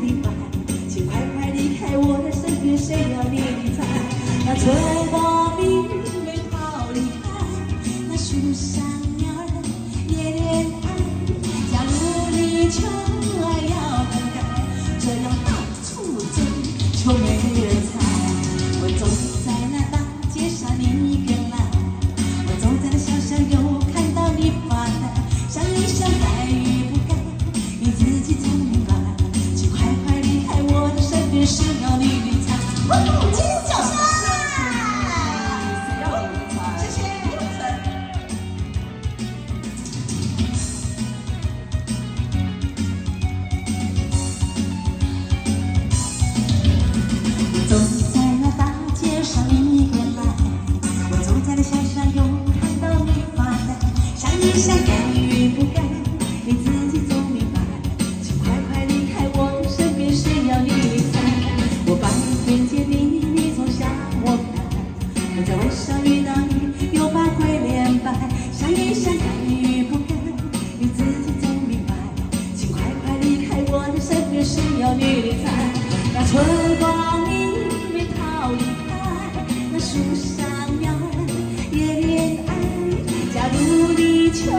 明白，请快快离开我的身边，谁要你理睬？那春光明媚好厉害，那树上鸟儿也恋爱。假如你求爱要更改，这样到处争就没人猜。我走在那大街上，你一个来；我走在那小巷，又看到你发呆。想一想，该与不该，你自己才明白。请快快离开我的身边，是要你理睬。金角声，谢谢永成。我走在那大街上，你一个来；我走在那小巷，又看到你发呆。想一想，该与不该，你自己总明白。请快快离开我的身边，谁要你理睬？我白天见你，你总向我看；我在晚上遇到你，又把鬼脸摆。想一想，该与不该，你自己总明白。请快快离开我的身边，谁要你理睬？那春光明媚好厉害，那树上鸟儿也恋爱。假如你求